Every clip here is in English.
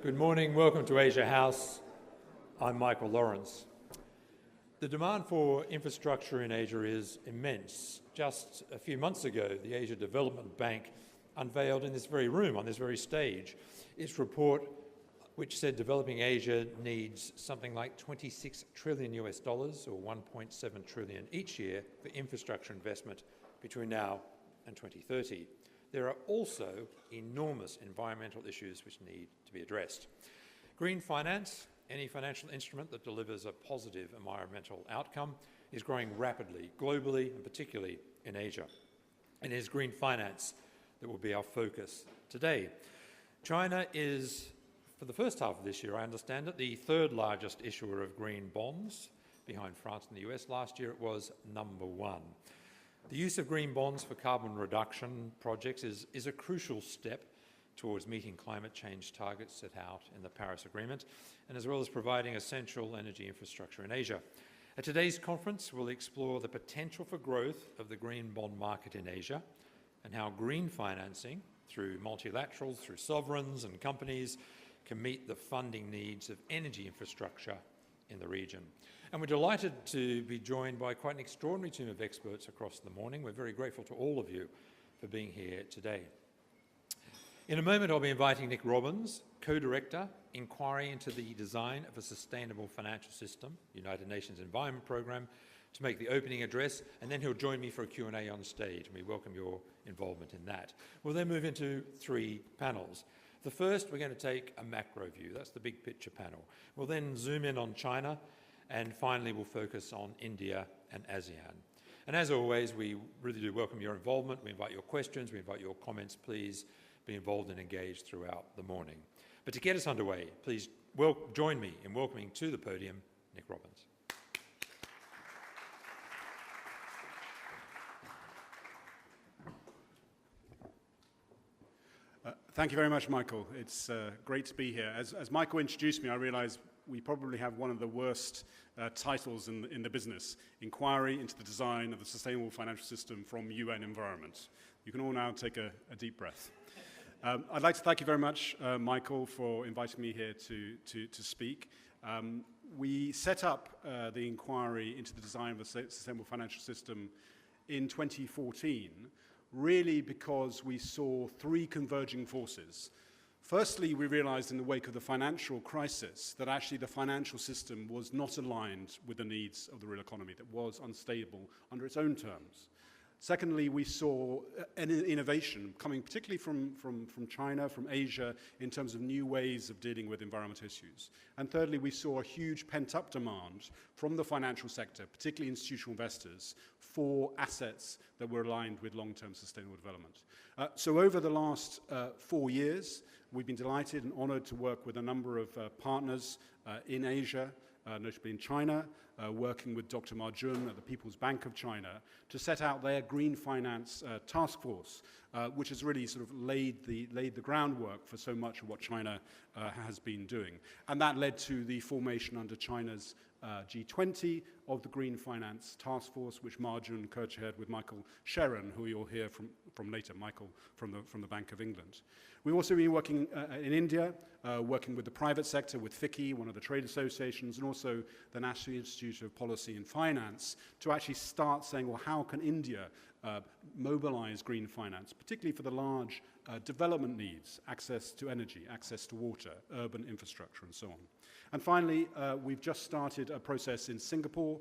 Good morning, welcome to Asia House. I'm Michael Lawrence. The demand for infrastructure in Asia is immense. Just a few months ago, the Asia Development Bank unveiled in this very room, on this very stage, its report which said developing Asia needs something like $26 trillion US, or 1.7 trillion each year, for infrastructure investment between now and 2030. There are also enormous environmental issues which need to be addressed. Green finance, any financial instrument that delivers a positive environmental outcome, is growing rapidly, globally and particularly in Asia. And it is green finance that will be our focus today. China is, for the first half of this year, I understand it, the third largest issuer of green bonds, behind France and the US. Last year it was number one. The use of green bonds for carbon reduction projects is a crucial step towards meeting climate change targets set out in the Paris Agreement, and as well as providing essential energy infrastructure in Asia. At today's conference, we'll explore the potential for growth of the green bond market in Asia and how green financing, through multilaterals, through sovereigns and companies, can meet the funding needs of energy infrastructure in the region. And we're delighted to be joined by quite an extraordinary team of experts across the morning. We're very grateful to all of you for being here today. In a moment, I'll be inviting Nick Robbins, Co-Director, Inquiry into the Design of a Sustainable Financial System, United Nations Environment Programme, to make the opening address, and then he'll join me for a Q&A on stage, and we welcome your involvement in that. We'll then move into three panels. The first, we're going to take a macro view. That's the big picture panel. We'll then zoom in on China, and finally we'll focus on India and ASEAN. And as always, we really do welcome your involvement. We invite your questions, we invite your comments. Please be involved and engaged throughout the morning. But to get us underway, please join me in welcoming to the podium Nick Robbins. Thank you very much, Michael. It's great to be here. As Michael introduced me, I realize we probably have one of the worst titles in the business: Inquiry into the Design of the Sustainable Financial System from UN Environment. You can all now take a deep breath. I'd like to thank you very much, Michael, for inviting me here to speak. We set up the Inquiry into the Design of the Sustainable Financial System in 2014, really because we saw three converging forces. Firstly, we realized in the wake of the financial crisis that actually the financial system was not aligned with the needs of the real economy, that was unstable under its own terms. Secondly, we saw an innovation coming particularly from China, from Asia, in terms of new ways of dealing with environmental issues. And thirdly, we saw a huge pent-up demand from the financial sector, particularly institutional investors, for assets that were aligned with long-term sustainable development. So over the last 4 years, we've been delighted and honored to work with a number of partners in Asia, notably in China, working with Dr. Ma Jun at the People's Bank of China to set out their green finance task force, which has really sort of laid the groundwork for so much of what China has been doing. And that led to the formation under China's G20 of the Green Finance Task Force, which Ma Jun co-chaired with Michael Sherran, who you'll hear from later, Michael from the Bank of England. We've also been working in India, working with the private sector, with FICCI, one of the trade associations, and also the National Institute of Policy and Finance, to actually start saying, well, how can India mobilize green finance, particularly for the large development needs, access to energy, access to water, urban infrastructure, and so on. And finally, we've just started a process in Singapore.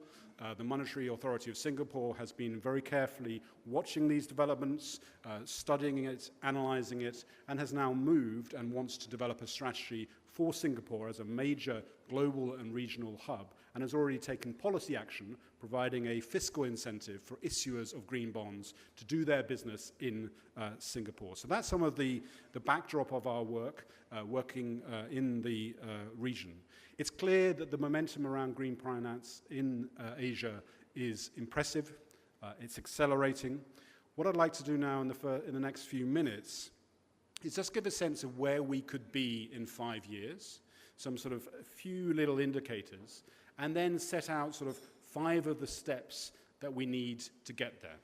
The Monetary Authority of Singapore has been very carefully watching these developments, studying it, analyzing it, and has now moved and wants to develop a strategy for Singapore as a major global and regional hub, and has already taken policy action, providing a fiscal incentive for issuers of green bonds to do their business in Singapore. So that's some of the backdrop of our work, working in the region. It's clear that the momentum around green finance in Asia is impressive. It's accelerating. What I'd like to do now in the next few minutes is just give a sense of where we could be in 5 years, some sort of a few little indicators, and then set out sort of 5 of the steps that we need to get there.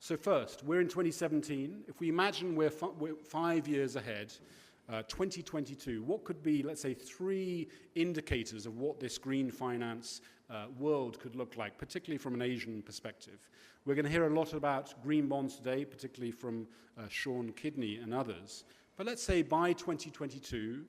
So first, we're in 2017. If we imagine we're 5 years ahead, 2022, what could be, let's say, 3 indicators of what this green finance world could look like, particularly from an Asian perspective? We're going to hear a lot about green bonds today, particularly from Sean Kidney and others. But let's say by 2022,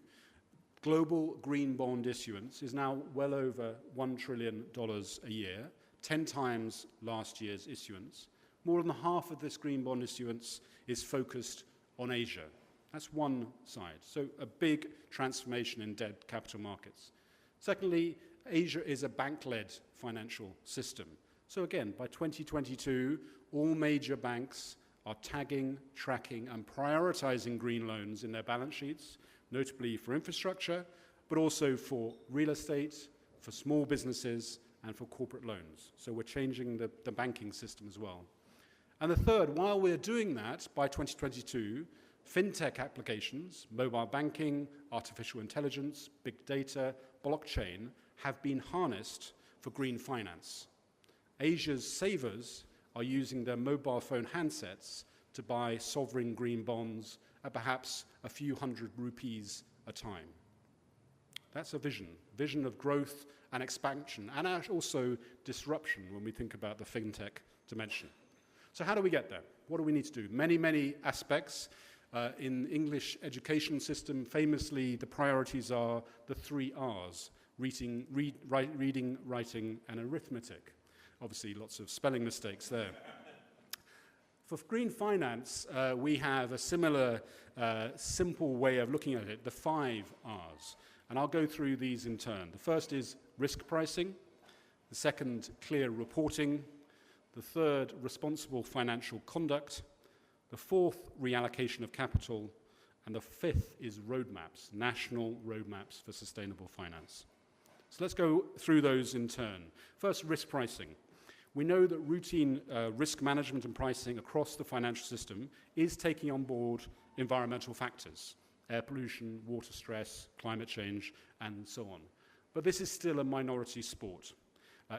global green bond issuance is now well over $1 trillion a year, 10 times last year's issuance. More than half of this green bond issuance is focused on Asia. That's one side. So a big transformation in debt capital markets. Secondly, Asia is a bank-led financial system. So again, by 2022, all major banks are tagging, tracking, and prioritizing green loans in their balance sheets, notably for infrastructure, but also for real estate, for small businesses, and for corporate loans. So we're changing the banking system as well. And the third, while we're doing that, by 2022, fintech applications, mobile banking, artificial intelligence, big data, blockchain, have been harnessed for green finance. Asia's savers are using their mobile phone handsets to buy sovereign green bonds at perhaps a few hundred rupees a time. That's a vision of growth and expansion, and also disruption when we think about the fintech dimension. So how do we get there? What do we need to do? Many, many aspects. In English education system, famously, the priorities are the 3 R's, reading, writing, and arithmetic. Obviously, lots of spelling mistakes there. For green finance, we have a similar simple way of looking at it, the 5 R's. And I'll go through these in turn. The first is risk pricing. The second, clear reporting. The third, responsible financial conduct. The fourth, reallocation of capital. And the fifth is roadmaps, national roadmaps for sustainable finance. So let's go through those in turn. First, risk pricing. We know that routine risk management and pricing across the financial system is taking on board environmental factors, air pollution, water stress, climate change, and so on. But this is still a minority sport.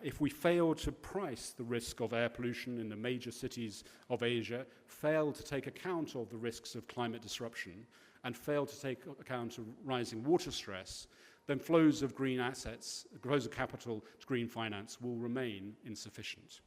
If we fail to price the risk of air pollution in the major cities of Asia, fail to take account of the risks of climate disruption, and fail to take account of rising water stress, then flows of green assets, flows of capital to green finance will remain insufficient.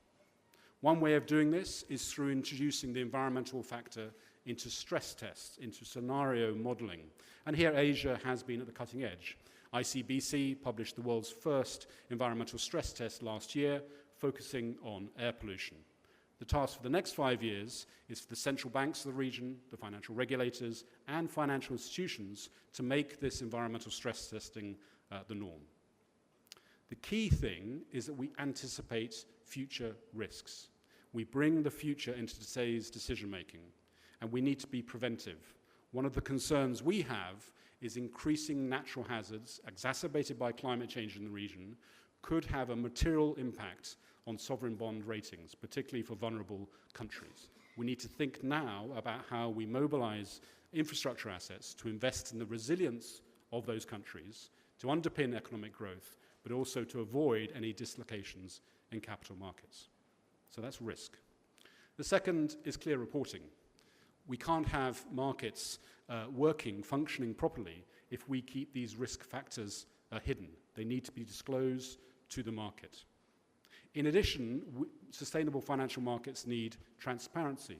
One way of doing this is through introducing the environmental factor into stress tests, into scenario modeling. And here Asia has been at the cutting edge. ICBC published the world's first environmental stress test last year, focusing on air pollution. The task for the next 5 years is for the central banks of the region, the financial regulators, and financial institutions to make this environmental stress testing the norm. The key thing is that we anticipate future risks. We bring the future into today's decision-making, and we need to be preventive. One of the concerns we have is increasing natural hazards exacerbated by climate change in the region could have a material impact on sovereign bond ratings, particularly for vulnerable countries. We need to think now about how we mobilize infrastructure assets to invest in the resilience of those countries, to underpin economic growth, but also to avoid any dislocations in capital markets. So that's risk. The second is clear reporting. We can't have markets working, functioning properly if we keep these risk factors hidden. They need to be disclosed to the market. In addition, sustainable financial markets need transparency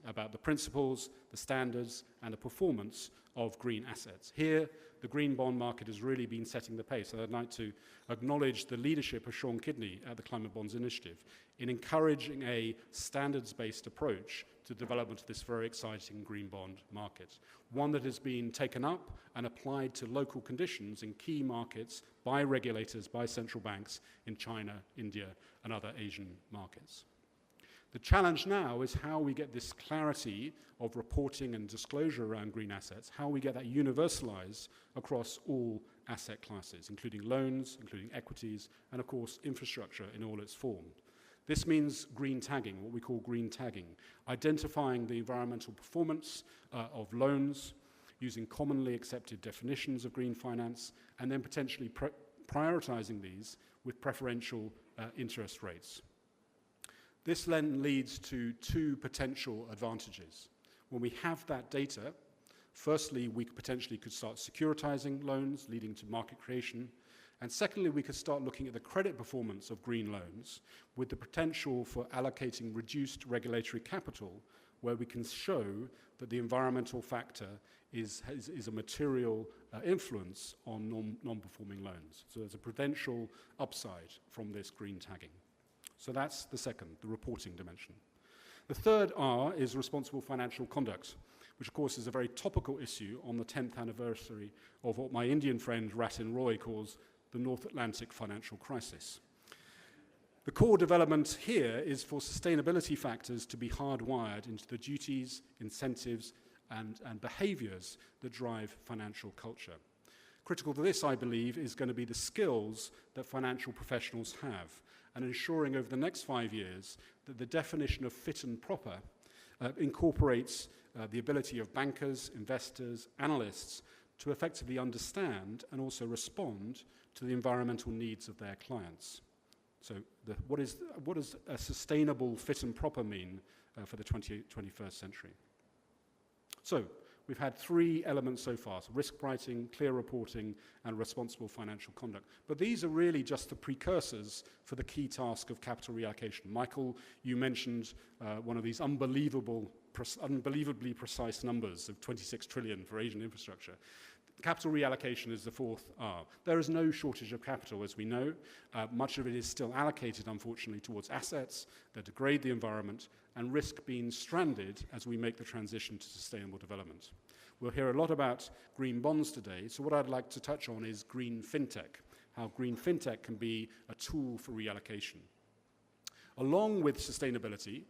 about the principles, the standards, and the performance of green assets. Here, the green bond market has really been setting the pace. And I'd like to acknowledge the leadership of Sean Kidney at the Climate Bonds Initiative in encouraging a standards-based approach to the development of this very exciting green bond market, one that has been taken up and applied to local conditions in key markets by regulators, by central banks in China, India, and other Asian markets. The challenge now is how we get this clarity of reporting and disclosure around green assets, how we get that universalized across all asset classes, including loans, including equities, and of course, infrastructure in all its forms. This means green tagging, what we call green tagging, identifying the environmental performance of loans, using commonly accepted definitions of green finance, and then potentially prioritizing these with preferential interest rates. This then leads to two potential advantages. When we have that data, firstly, we potentially could start securitizing loans, leading to market creation. And secondly, we could start looking at the credit performance of green loans with the potential for allocating reduced regulatory capital, where we can show that the environmental factor is a material influence on non-performing loans. So there's a potential upside from this green tagging. So that's the second, the reporting dimension. The third R is responsible financial conduct, which of course is a very topical issue on the 10th anniversary of what my Indian friend Ratin Roy calls the North Atlantic financial crisis. The core development here is for sustainability factors to be hardwired into the duties, incentives, and behaviors that drive financial culture. Critical to this, I believe, is going to be the skills that financial professionals have, and ensuring over the next 5 years that the definition of fit and proper incorporates the ability of bankers, investors, analysts to effectively understand and also respond to the environmental needs of their clients. So what does a sustainable fit and proper mean for the 21st century? So we've had three elements so far: so risk pricing, clear reporting, and responsible financial conduct. But these are really just the precursors for the key task of capital reallocation. Michael, you mentioned one of these unbelievably precise numbers of 26 trillion for Asian infrastructure. Capital reallocation is the fourth R. There is no shortage of capital, as we know. Much of it is still allocated, unfortunately, towards assets that degrade the environment and risk being stranded as we make the transition to sustainable development. We'll hear a lot about green bonds today, so what I'd like to touch on is green fintech, how green fintech can be a tool for reallocation. Along with sustainability,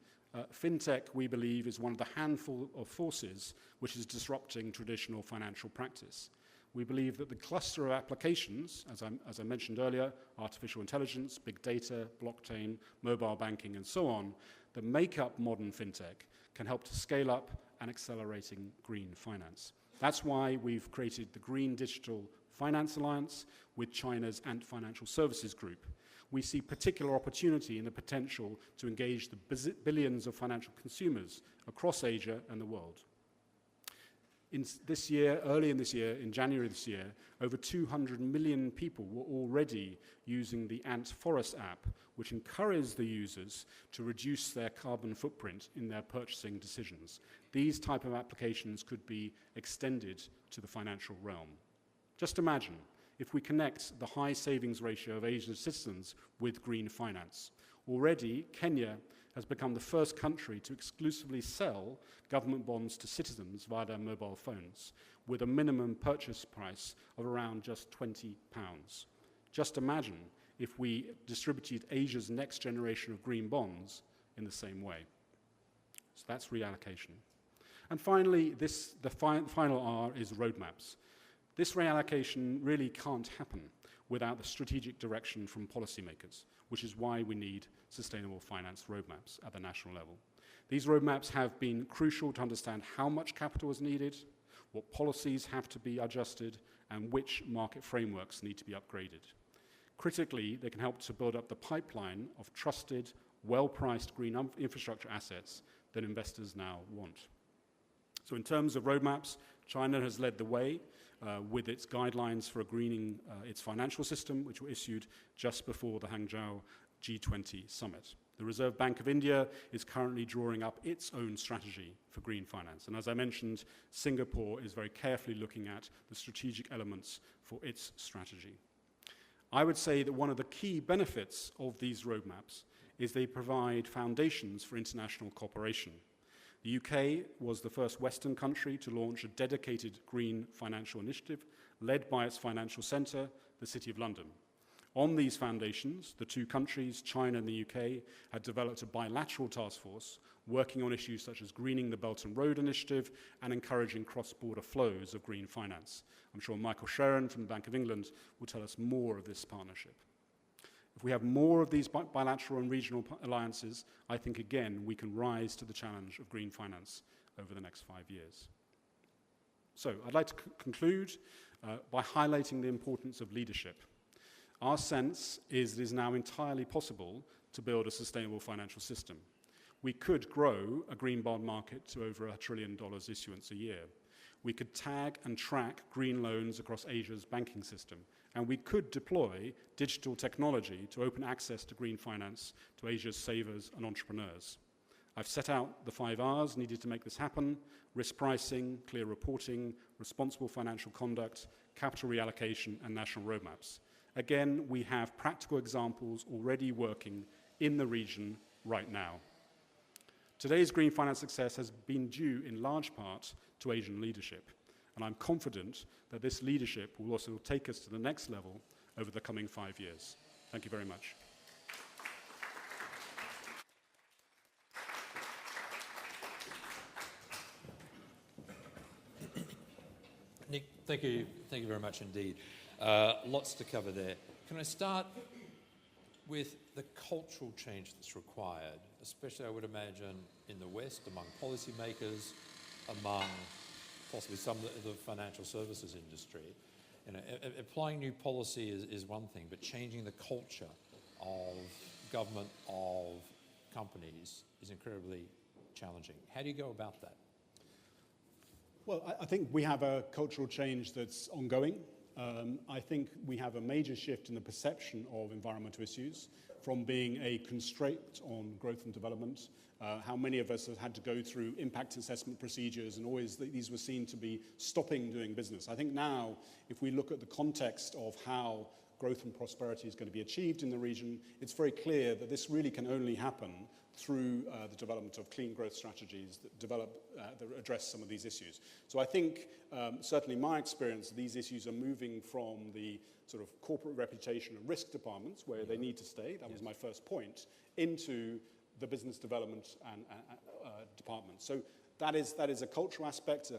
fintech, we believe, is one of the handful of forces which is disrupting traditional financial practice. We believe that the cluster of applications, as I mentioned earlier, artificial intelligence, big data, blockchain, mobile banking, and so on, that make up modern fintech can help to scale up and accelerating green finance. That's why we've created the Green Digital Finance Alliance with China's Ant Financial Services Group. We see particular opportunity in the potential to engage the billions of financial consumers across Asia and the world. Early in this year, in January this year, over 200 million people were already using the Ant Forest app, which encourages the users to reduce their carbon footprint in their purchasing decisions. These type of applications could be extended to the financial realm. Just imagine if we connect the high savings ratio of Asian citizens with green finance. Already, Kenya has become the first country to exclusively sell government bonds to citizens via their mobile phones, with a minimum purchase price of around just £20. Just imagine if we distributed Asia's next generation of green bonds in the same way. So that's reallocation. And finally, the final R is roadmaps. This reallocation really can't happen without the strategic direction from policymakers, which is why we need sustainable finance roadmaps at the national level. These roadmaps have been crucial to understand how much capital is needed, what policies have to be adjusted, and which market frameworks need to be upgraded. Critically, they can help to build up the pipeline of trusted, well-priced green infrastructure assets that investors now want. So in terms of roadmaps, China has led the way with its guidelines for greening its financial system, which were issued just before the Hangzhou G20 summit. The Reserve Bank of India is currently drawing up its own strategy for green finance. And as I mentioned, Singapore is very carefully looking at the strategic elements for its strategy. I would say that one of the key benefits of these roadmaps is they provide foundations for international cooperation. The UK was the first Western country to launch a dedicated green financial initiative led by its financial centre, the City of London. On these foundations, the two countries, China and the UK, had developed a bilateral task force working on issues such as greening the Belt and Road Initiative and encouraging cross-border flows of green finance. I'm sure Michael Sharon from the Bank of England will tell us more of this partnership. If we have more of these bilateral and regional alliances, I think, again, we can rise to the challenge of green finance over the next 5 years. So I'd like to conclude by highlighting the importance of leadership. Our sense is it is now entirely possible to build a sustainable financial system. We could grow a green bond market to over $1 trillion issuance a year. We could tag and track green loans across Asia's banking system. And we could deploy digital technology to open access to green finance to Asia's savers and entrepreneurs. I've set out the 5 Rs needed to make this happen: risk pricing, clear reporting, responsible financial conduct, capital reallocation, and national roadmaps. Again, we have practical examples already working in the region right now. Today's green finance success has been due in large part to Asian leadership, and I'm confident that this leadership will also take us to the next level over the coming 5 years. Thank you very much. Nick, thank you very much indeed. Lots to cover there. Can I start with the cultural change that's required, especially I would imagine in the West, among policymakers, among possibly some of the financial services industry? You know, applying new policy is one thing, but changing the culture of government, of companies, is incredibly challenging. How do you go about that? Well, I think we have a cultural change that's ongoing. I think we have a major shift in the perception of environmental issues from being a constraint on growth and development. How many of us have had to go through impact assessment procedures, and always these were seen to be stopping doing business. I think now, if we look at the context of how growth and prosperity is going to be achieved in the region, it's very clear that this really can only happen through the development of clean growth strategies that address some of these issues. So I think, certainly my experience, these issues are moving from the sort of corporate reputation and risk departments, where they need to stay, that was my first point, into the business development and department. So that is a cultural aspect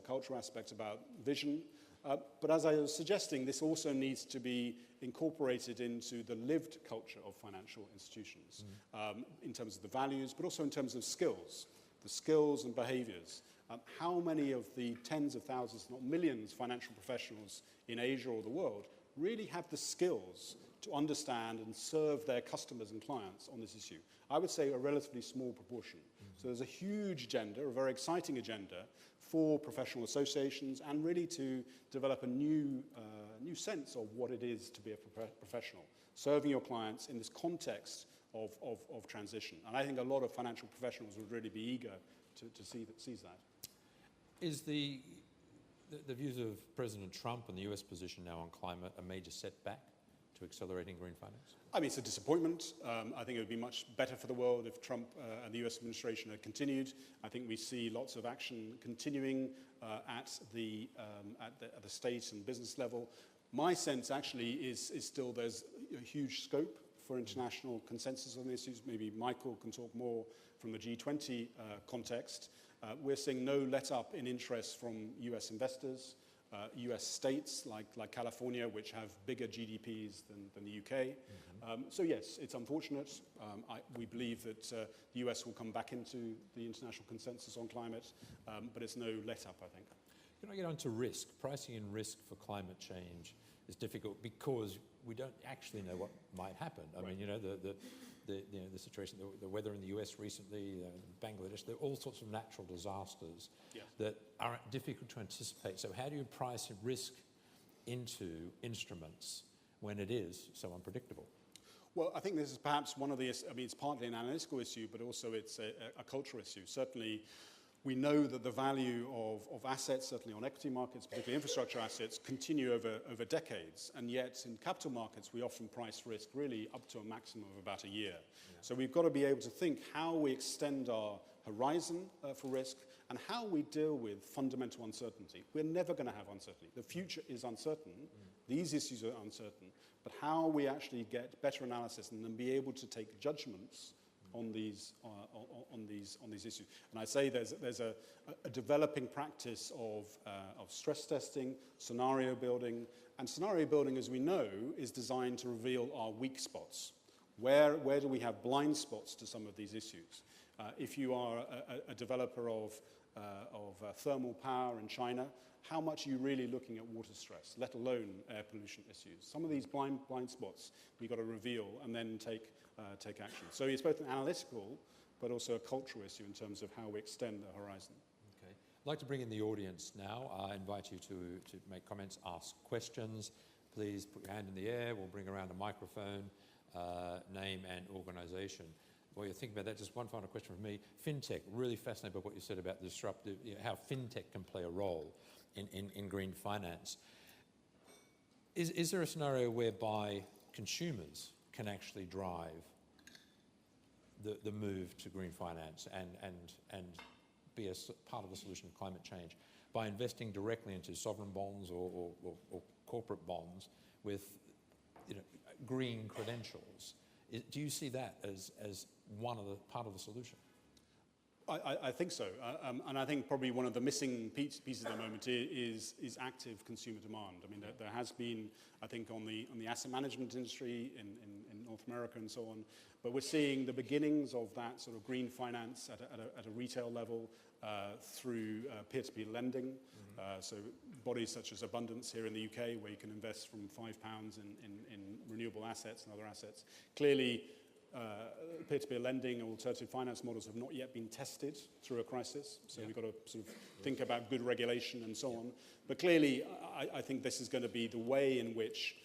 about vision. But as I was suggesting, this also needs to be incorporated into the lived culture of financial institutions, in terms of the values, but also in terms of skills, the skills and behaviors. How many of the tens of thousands, not millions, financial professionals in Asia or the world really have the skills to understand and serve their customers and clients on this issue? I would say a relatively small proportion. So there's a huge agenda, a very exciting agenda, for professional associations, and really to develop a new sense of what it is to be a professional, serving your clients in this context of transition. And I think a lot of financial professionals would really be eager to seize that. Is the views of President Trump and the US position now on climate a major setback to accelerating green finance? I mean, it's a disappointment. I think it would be much better for the world if Trump and the US administration had continued. I think we see lots of action continuing at the state and business level. My sense actually is still there's a huge scope for international consensus on the issues. Maybe Michael can talk more from the G20 context. We're seeing no let-up in interest from US investors, US states like California, which have bigger GDPs than the UK. So yes, it's unfortunate. We believe that the US will come back into the international consensus on climate, but it's no let-up, I think. Can I get on to risk? Pricing in risk for climate change is difficult because we don't actually know what might happen. I mean, you know, the situation, the weather in the US recently, Bangladesh, there are all sorts of natural disasters that are difficult to anticipate. So how do you price risk into instruments when it is so unpredictable? Well, I think this is perhaps one of the, I mean, it's partly an analytical issue, but also it's a cultural issue. Certainly, we know that the value of assets, certainly on equity markets, particularly infrastructure assets, continue over decades. And yet, in capital markets, we often price risk really up to a maximum of about a year. So we've got to be able to think how we extend our horizon for risk and how we deal with fundamental uncertainty. We're never going to have uncertainty. The future is uncertain. These issues are uncertain. But how we actually get better analysis and then be able to take judgments on these issues. And I say there's a developing practice of stress testing, scenario building, and scenario building, as we know, is designed to reveal our weak spots. Where do we have blind spots to some of these issues? If you are a developer of thermal power in China, how much are you really looking at water stress, let alone air pollution issues? Some of these blind spots we've got to reveal and then take action. So it's both an analytical but also a cultural issue in terms of how we extend the horizon. Okay. I'd like to bring in the audience now. I invite you to make comments, ask questions. Please put your hand in the air. We'll bring around a microphone, name and organisation. While you're thinking about that, just one final question from me. FinTech, really fascinated by what you said about the disruptive, how FinTech can play a role in green finance. Is there a scenario whereby consumers can actually drive the move to green finance and be a part of the solution to climate change by investing directly into sovereign bonds or corporate bonds with green credentials? Do you see that as part of the solution? I think so, and I think probably one of the missing pieces at the moment is active consumer demand. I mean, there has been, I think, on the asset management industry in North America and so on, but we're seeing the beginnings of that sort of green finance at a retail level through peer-to-peer lending. So bodies such as Abundance here in the UK, where you can invest from £5 in renewable assets and other assets. Clearly, peer-to-peer lending and alternative finance models have not yet been tested through a crisis, so we've got to sort of think about good regulation and so on. But clearly, I think this is going to be the way in which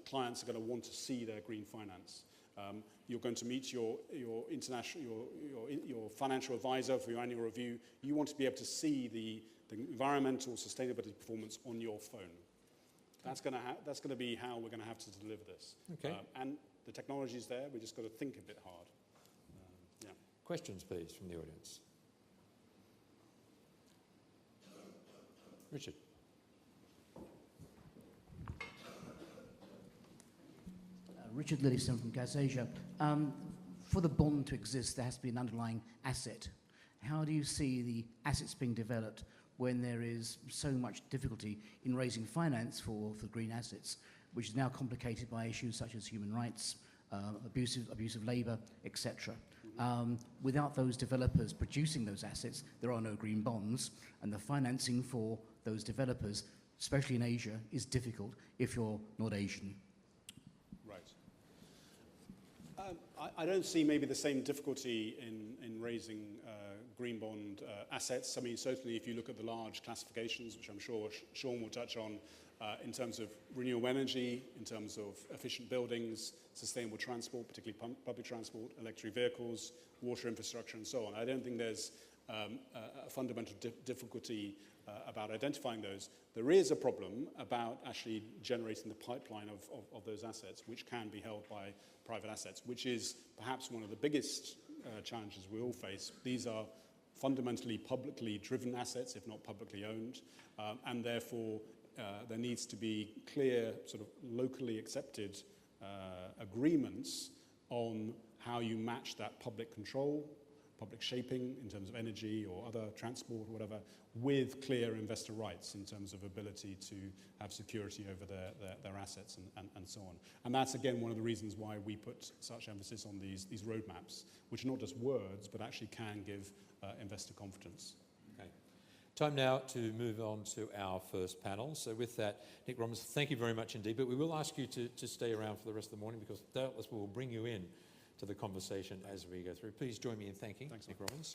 clients are going to want to see their green finance. You're going to meet your financial advisor for your annual review. You want to be able to see the environmental sustainability performance on your phone. That's going to be how we're going to have to deliver this. Okay. And the technology is there. We just got to think a bit hard. Yeah. Questions, please, from the audience. Richard. Richard Lillison from CasAsia. For the bond to exist, there has to be an underlying asset. How do you see the assets being developed when there is so much difficulty in raising finance for green assets, which is now complicated by issues such as human rights, abusive labour, etc. Without those developers producing those assets, there are no green bonds, and the financing for those developers, especially in Asia, is difficult if you're not Asian. Right. I don't see maybe the same difficulty in raising green bond assets. I mean, certainly if you look at the large classifications, which I'm sure Sean will touch on, in terms of renewable energy, in terms of efficient buildings, sustainable transport, particularly public transport, electric vehicles, water infrastructure, and so on. I don't think there's a fundamental difficulty about identifying those. There is a problem about actually generating the pipeline of those assets, which can be held by private assets, which is perhaps one of the biggest challenges we all face. These are fundamentally publicly driven assets, if not publicly owned, and therefore there needs to be clear, sort of locally accepted agreements on how you match that public control, public shaping in terms of energy or other transport or whatever, with clear investor rights in terms of ability to have security over their assets and so on. And that's, again, one of the reasons why we put such emphasis on these roadmaps, which are not just words, but actually can give investor confidence. Okay. Time now to move on to our first panel. So with that, Nick Robbins, thank you very much indeed, but we will ask you to stay around for the rest of the morning because doubtless we will bring you in to the conversation as we go through. Please join me in thanking Nick Robbins.